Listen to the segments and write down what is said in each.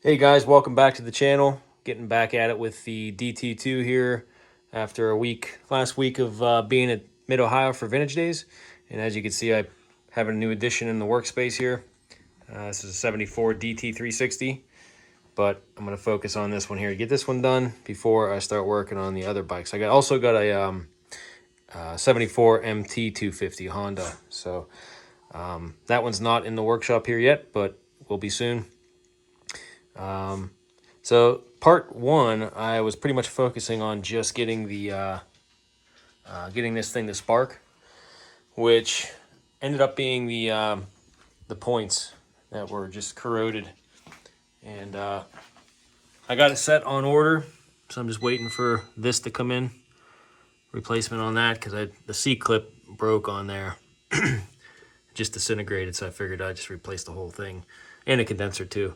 Hey guys, welcome back to the channel. Getting back at it with the DT2 here after last week of being at Mid-Ohio for Vintage Days. And as you can see, I have a new addition in the workspace here. This is a 74 DT360, but I'm going to focus on this one here to get this one done before I start working on the other bikes. I also got a 74 MT250 Honda. So that one's not in the workshop here yet, but will be soon. So part one, I was pretty much focusing on just getting getting this thing to spark, which ended up being the points that were just corroded, and I got it set on order, so I'm just waiting for this to come in, replacement on that, because the C clip broke on there, just disintegrated, so I figured I'd just replace the whole thing and a condenser too.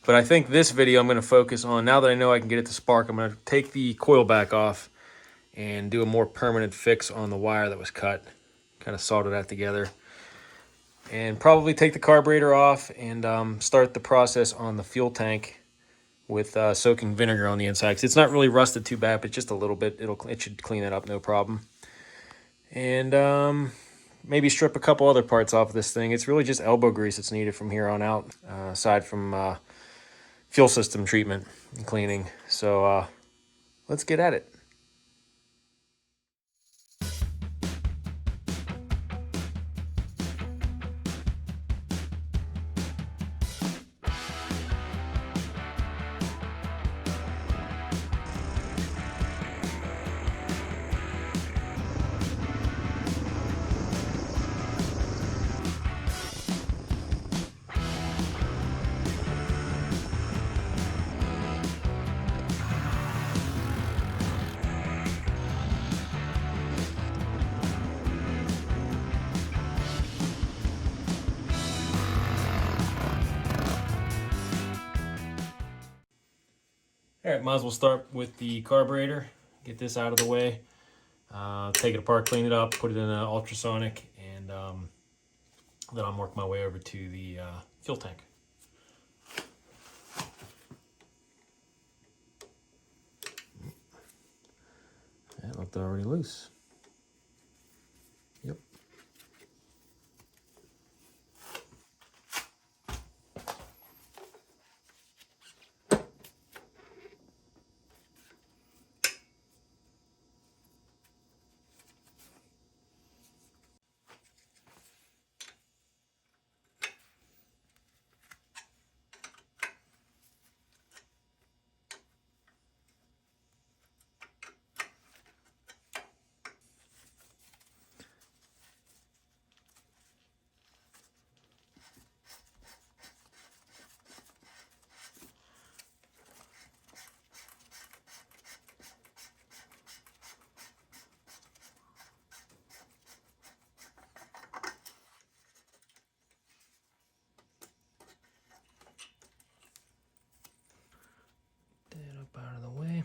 But I think this video I'm going to focus on, now that I know I can get it to spark, I'm going to take the coil back off and do a more permanent fix on the wire that was cut. Kind of solder that together. And probably take the carburetor off and start the process on the fuel tank with soaking vinegar on the inside. 'Cause it's not really rusted too bad, but just a little bit. It should clean it up, no problem. And maybe strip a couple other parts off of this thing. It's really just elbow grease that's needed from here on out, aside from fuel system treatment and cleaning. So let's get at it. All right, might as well start with the carburetor. Get this out of the way. Take it apart, clean it up, put it in an ultrasonic, and then I'll work my way over to the fuel tank. That looked already loose. Yep. That up out of the way.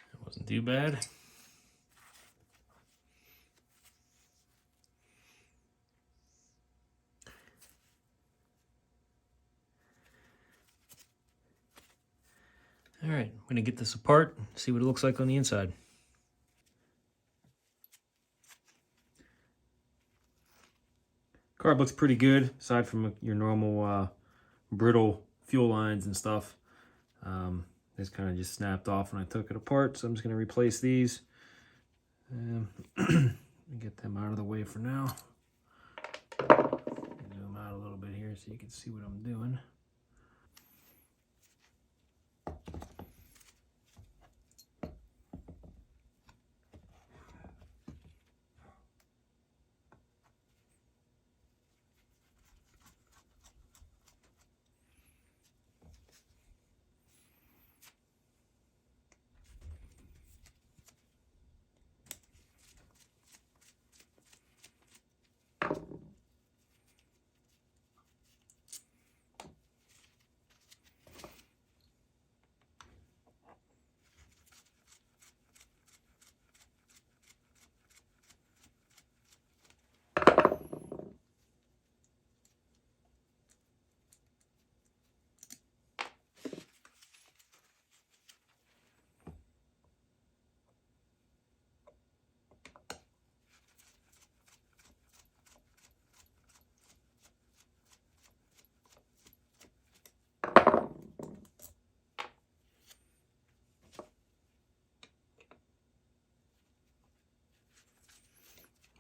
That wasn't too bad. I'm gonna get this apart, see what it looks like on the inside. Carb looks pretty good, aside from your normal brittle fuel lines and stuff. This kind of just snapped off when I took it apart, so I'm just gonna replace these. Get them out of the way for now. Zoom out a little bit here so you can see what I'm doing.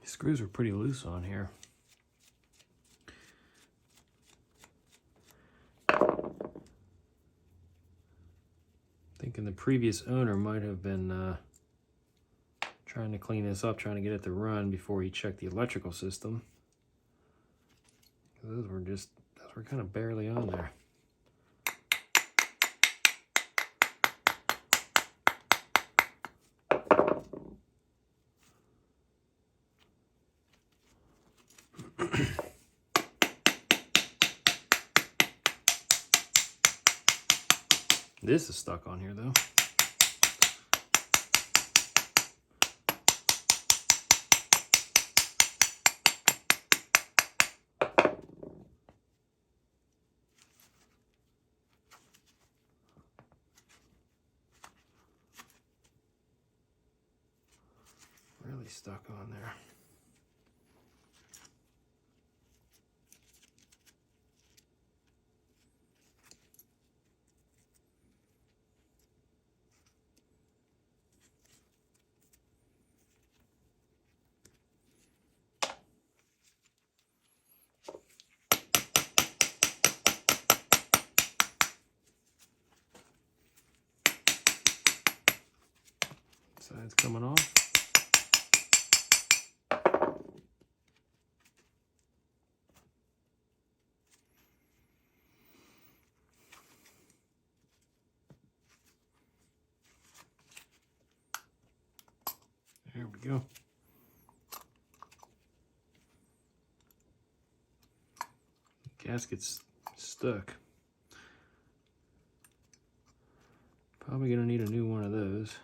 The screws are pretty loose on here. Thinking the previous owner might have been trying to clean this up, trying to get it to run before he checked the electrical system. Those were kind of barely on there. This is stuck on here though. Really stuck on there. Side's coming off. There we go. Gasket's stuck. Probably gonna need a new one of those.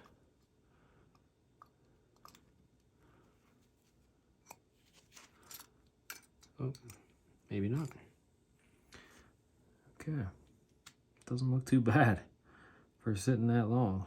Oh, maybe not. Okay. Doesn't look too bad for sitting that long.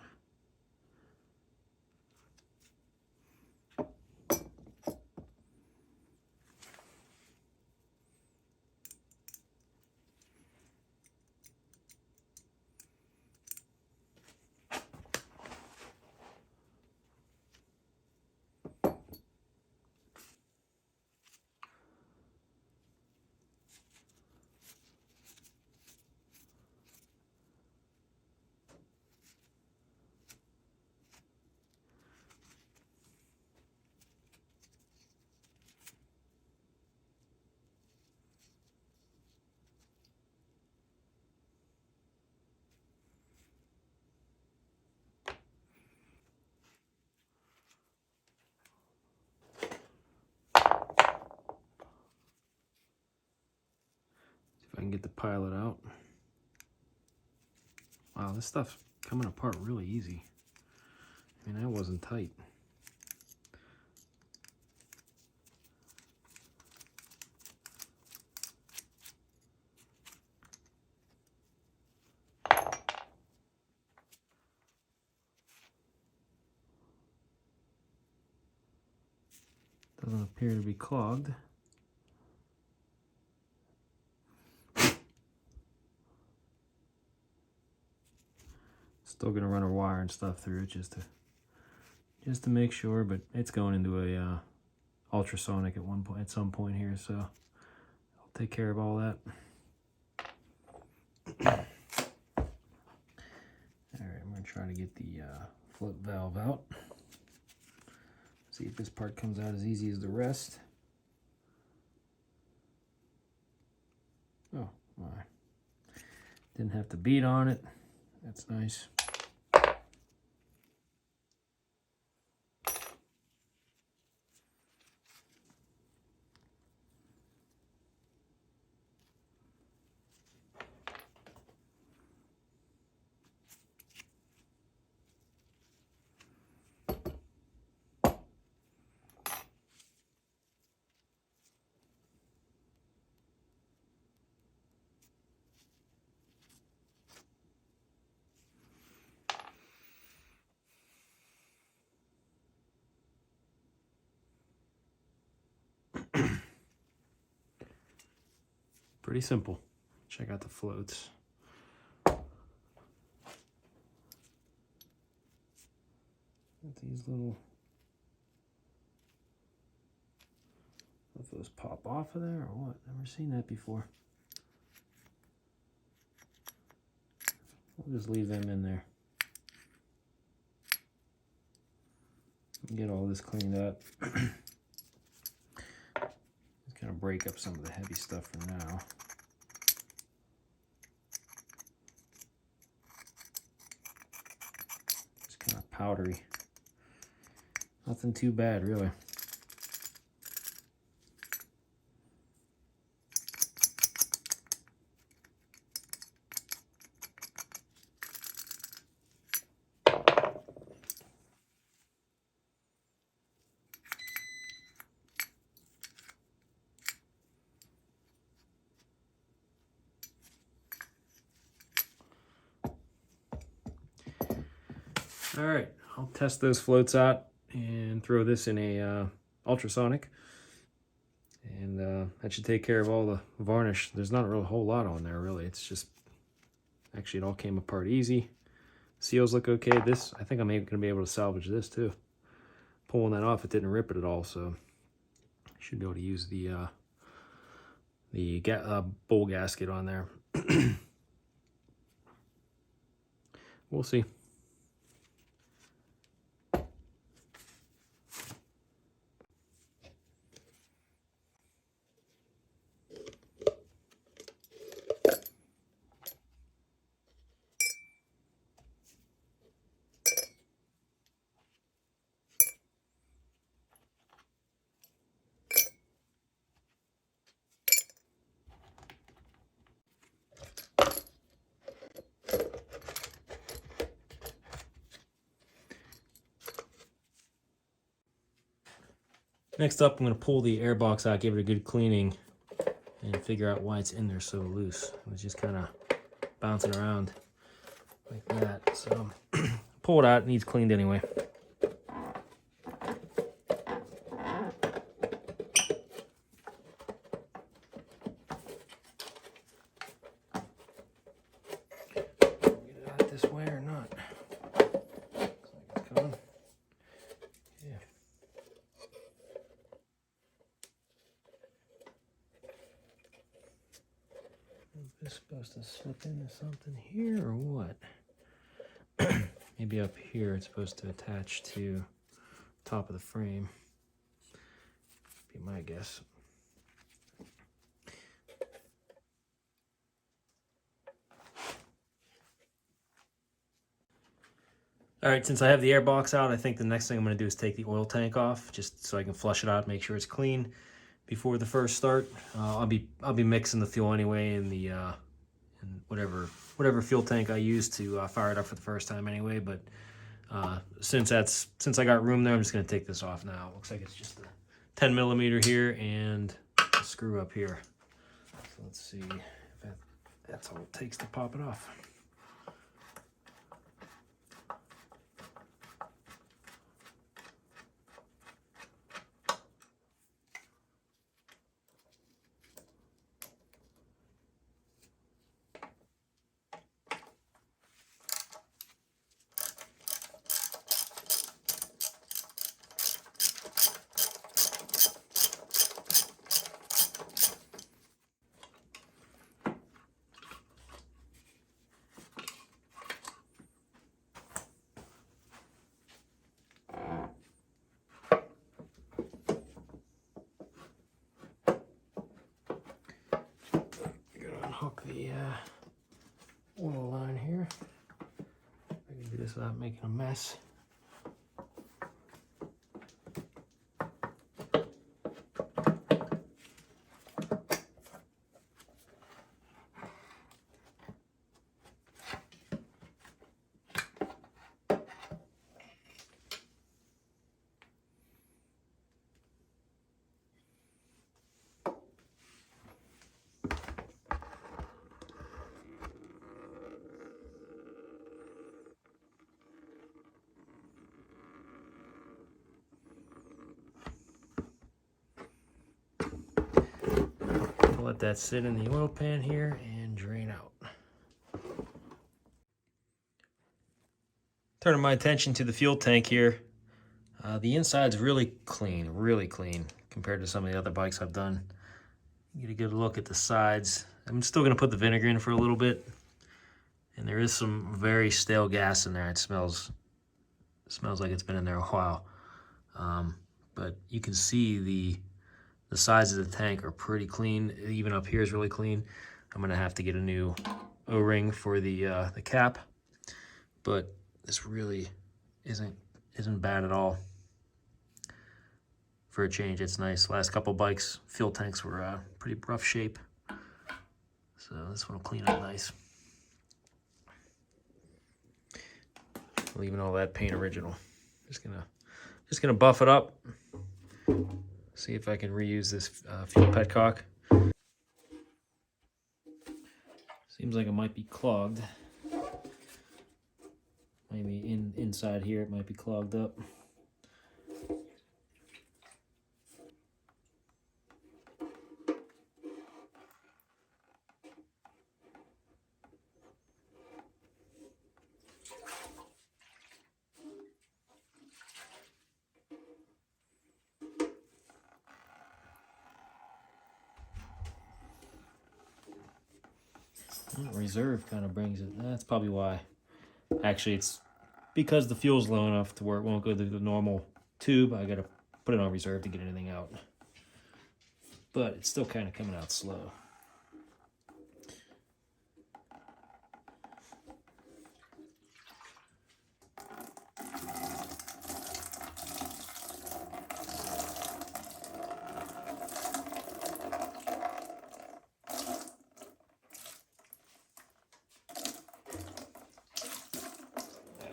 If I can get the pilot out. Wow, this stuff's coming apart really easy. I mean, that wasn't tight. Doesn't appear to be clogged. Still gonna run a wire and stuff through it just to make sure, but it's going into a ultrasonic at some point here, so I'll take care of all that. Alright, I'm gonna try to get the float valve out. See if this part comes out as easy as the rest. Oh, my. Didn't have to beat on it. That's nice. Pretty simple. Check out the floats. These little, if those pop off of there or what? Never seen that before. We'll just leave them in there. Get all this cleaned up. Just kind of break up some of the heavy stuff for now. It's kind of powdery. Nothing too bad, really. All right, I'll test those floats out and throw this in a ultrasonic, and that should take care of all the varnish. There's not really a whole lot on there, really. It's just, actually it all came apart easy. Seals look okay. This, I think I'm going to be able to salvage this too. Pulling that off, it didn't rip it at all, so I should be able to use the bowl gasket on there. We'll see. Next up, I'm going to pull the air box out, give it a good cleaning, and figure out why it's in there so loose. It was just kind of bouncing around like that. So pull it out, it needs cleaned anyway. Get it out this way or not? Looks like it's coming. Yeah. Is this supposed to slip into something here or what? Maybe up here it's supposed to attach to the top of the frame. Be my guess. All right, since I have the air box out, I think the next thing I'm going to do is take the oil tank off, just so I can flush it out, make sure it's clean before the first start. I'll be mixing the fuel anyway in the in whatever fuel tank I use to fire it up for the first time anyway. But since I got room there, I'm just going to take this off now. It looks like it's just a 10 millimeter here and a screw up here. So let's see if that's all it takes to pop it off. hook the oil line here. I can do this without making a mess. Let that sit in the oil pan here and drain out. Turning my attention to the fuel tank here. The inside's really clean compared to some of the other bikes I've done. Get a good look at the sides. I'm still gonna put the vinegar in for a little bit. And there is some very stale gas in there. It smells like it's been in there a while. But you can see the sides of the tank are pretty clean. Even up here is really clean. I'm gonna have to get a new O-ring for the cap, but this really isn't bad at all. For a change, it's nice. Last couple bikes, fuel tanks were pretty rough shape, so this one will clean up nice. Leaving all that paint original. Just gonna buff it up. See if I can reuse this fuel petcock. Seems like it might be clogged. Maybe inside here it might be clogged up. Reserve kind of brings it. That's probably why. Actually, it's because the fuel's low enough to where it won't go through the normal tube. I gotta put it on reserve to get anything out. But it's still kind of coming out slow.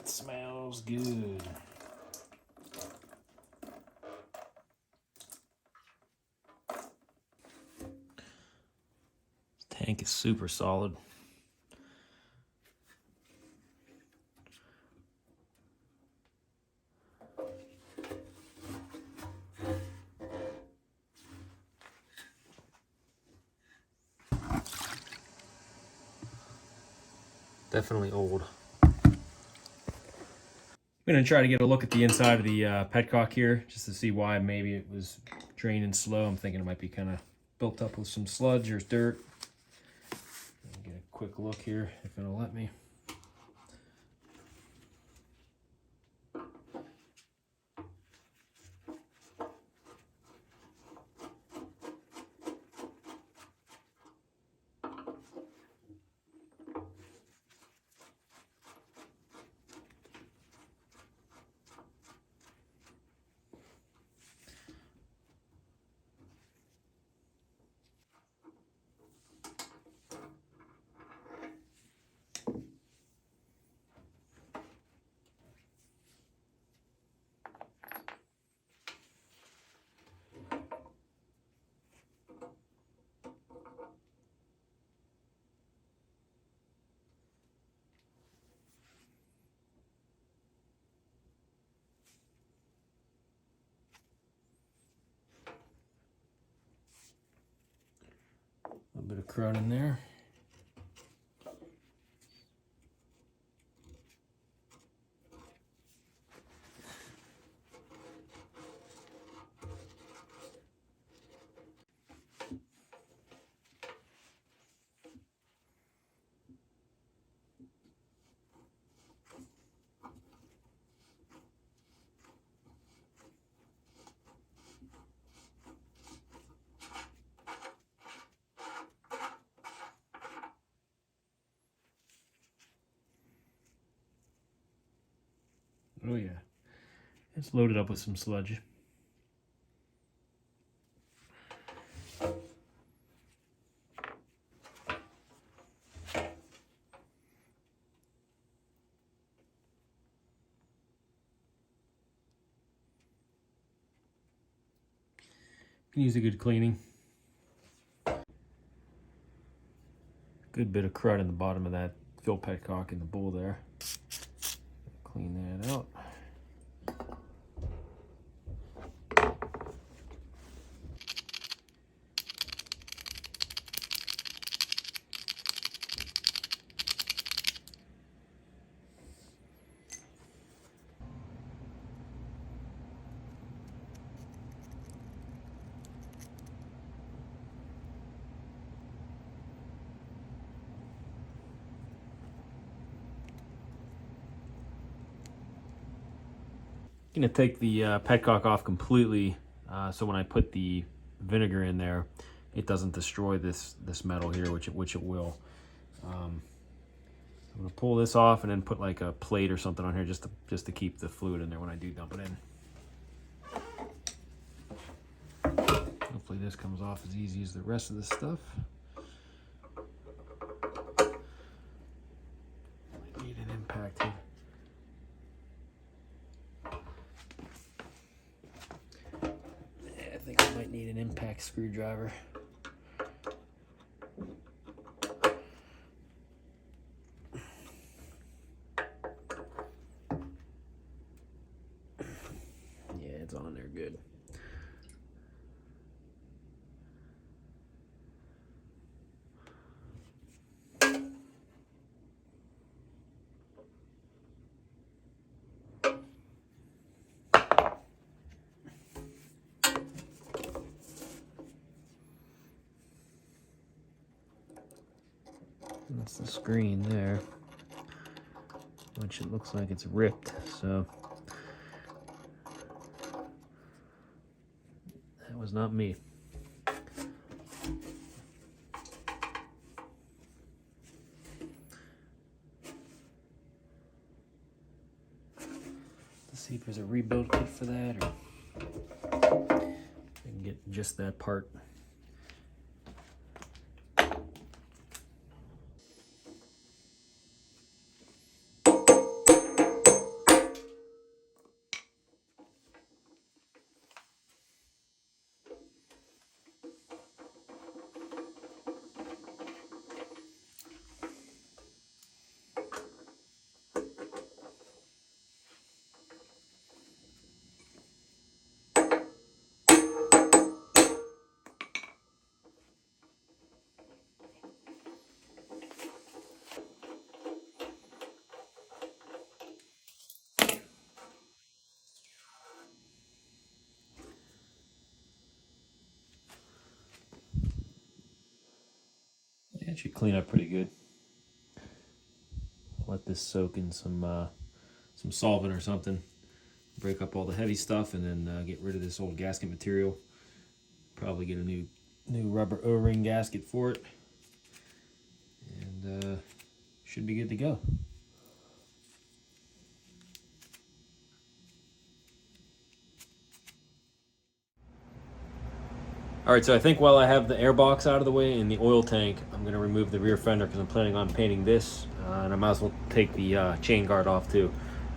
Smells good. This tank is super solid. Definitely old. I'm gonna try to get a look at the inside of the petcock here, just to see why maybe it was draining slow. I'm thinking it might be kind of built up with some sludge or dirt. Get a quick look here, if it'll let me. A little bit of crud in there. Oh yeah, it's loaded up with some sludge. Can use a good cleaning. Good bit of crud in the bottom of that fill petcock in the bowl there. Clean that out. I'm gonna take the petcock off completely, so when I put the vinegar in there, it doesn't destroy this metal here, which it will. I'm gonna pull this off and then put like a plate or something on here just to keep the fluid in there when I do dump it in. Hopefully this comes off as easy as the rest of the stuff. I need an impact here. I think I might need an impact screwdriver. Yeah, it's on there good. That's the screen there, which it looks like it's ripped, so that was not me. Let's see if there's a rebuild kit for that, or I can get just that part. It should clean up pretty good. Let this soak in some solvent or something. Break up all the heavy stuff, and then get rid of this old gasket material. Probably get a new rubber O-ring gasket for it, and should be good to go. All right, so I think while I have the air box out of the way and the oil tank, I'm going to remove the rear fender because I'm planning on painting this, and I might as well take the chain guard off too.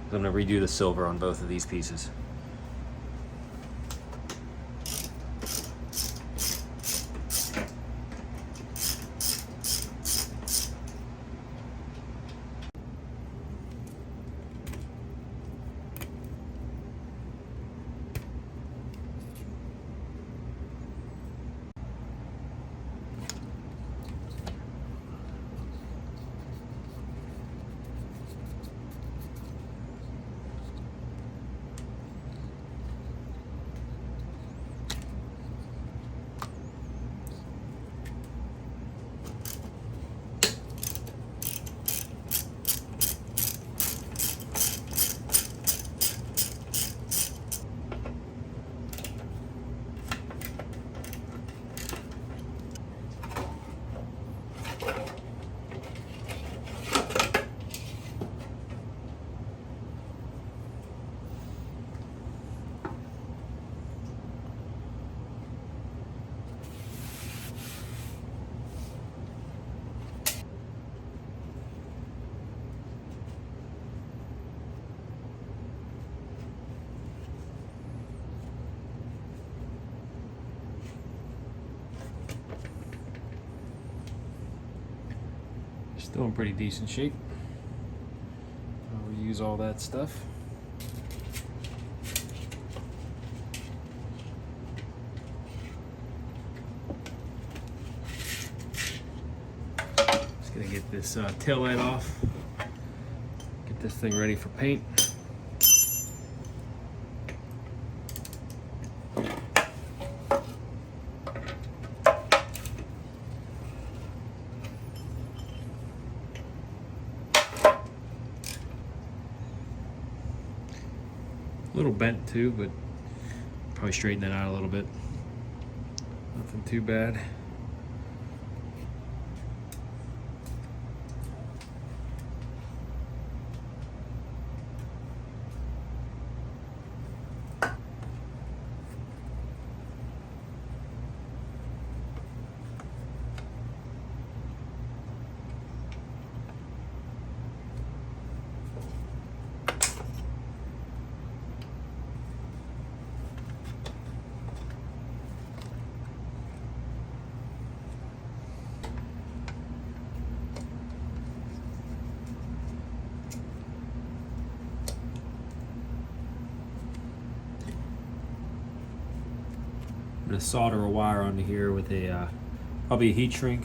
I'm going to redo the silver on both of these pieces. Still in pretty decent shape. I'll reuse all that stuff. Just gonna get this tail light off. Get this thing ready for paint. A little bent too, but probably straighten that out a little bit. Nothing too bad. I'm going to solder a wire onto here with a probably a heat shrink.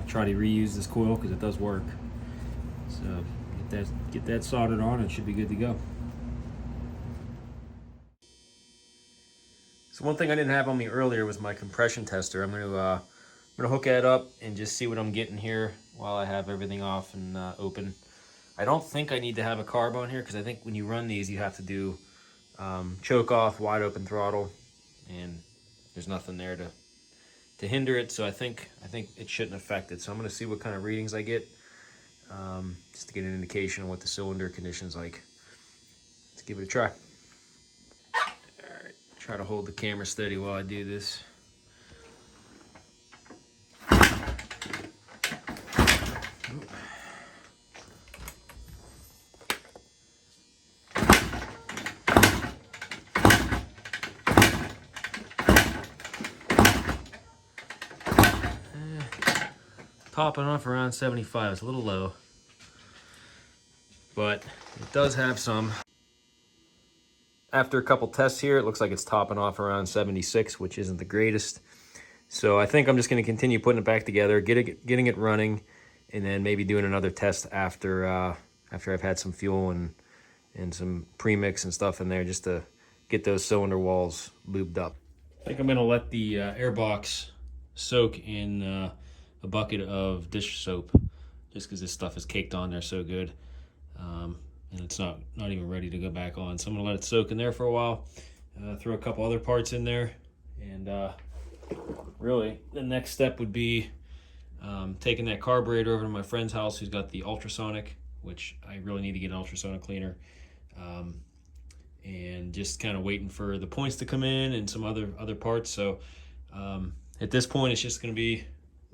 Try to reuse this coil because it does work. So get that soldered on and it should be good to go. So one thing I didn't have on me earlier was my compression tester. I'm going to hook that up and just see what I'm getting here while I have everything off and open. I don't think I need to have a carb on here because I think when you run these you have to do choke off, wide open throttle, and there's nothing there to hinder it, so I think it shouldn't affect it. So I'm going to see what kind of readings I get, just to get an indication of what the cylinder condition's like. Let's give it a try. All right, try to hold the camera steady while I do this. Popping off around 75. It's a little low, but it does have some. After a couple tests here, it looks like it's topping off around 76, which isn't the greatest. So I think I'm just going to continue putting it back together, getting it running, and then maybe doing another test after I've had some fuel and some premix and stuff in there, just to get those cylinder walls lubed up. I think I'm going to let the airbox soak in a bucket of dish soap, just because this stuff is caked on there so good, and it's not even ready to go back on. So I'm gonna let it soak in there for a while, throw a couple other parts in there, and really the next step would be taking that carburetor over to my friend's house who's got the ultrasonic, which I really need to get an ultrasonic cleaner, and just kind of waiting for the points to come in and some other parts. So at this point it's just going to be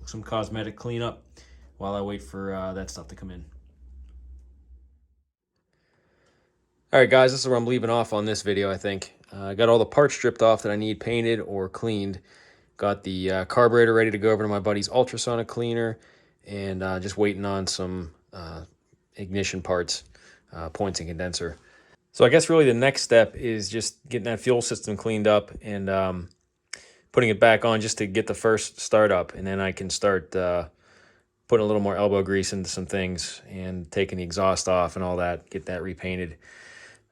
some cosmetic cleanup while I wait for that stuff to come in. All right, guys, this is where I'm leaving off on this video. I think I got all the parts stripped off that I need painted or cleaned. Got the carburetor ready to go over to my buddy's ultrasonic cleaner, and just waiting on some ignition parts, points and condenser. So I guess really the next step is just getting that fuel system cleaned up and putting it back on just to get the first start up, and then I can start putting a little more elbow grease into some things and taking the exhaust off and all that, get that repainted.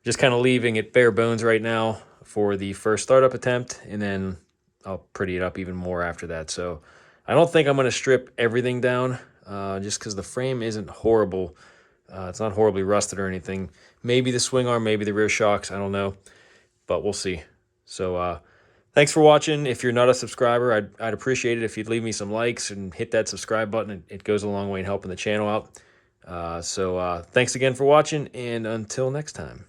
Just kind of leaving it bare bones right now for the first startup attempt, and then I'll pretty it up even more after that. So I don't think I'm going to strip everything down, just because the frame isn't horrible. It's not horribly rusted or anything. Maybe the swing arm, maybe the rear shocks, I don't know, but we'll see. So thanks for watching. If you're not a subscriber, I'd appreciate it if you'd leave me some likes and hit that subscribe button. It goes a long way in helping the channel out. So thanks again for watching, and until next time.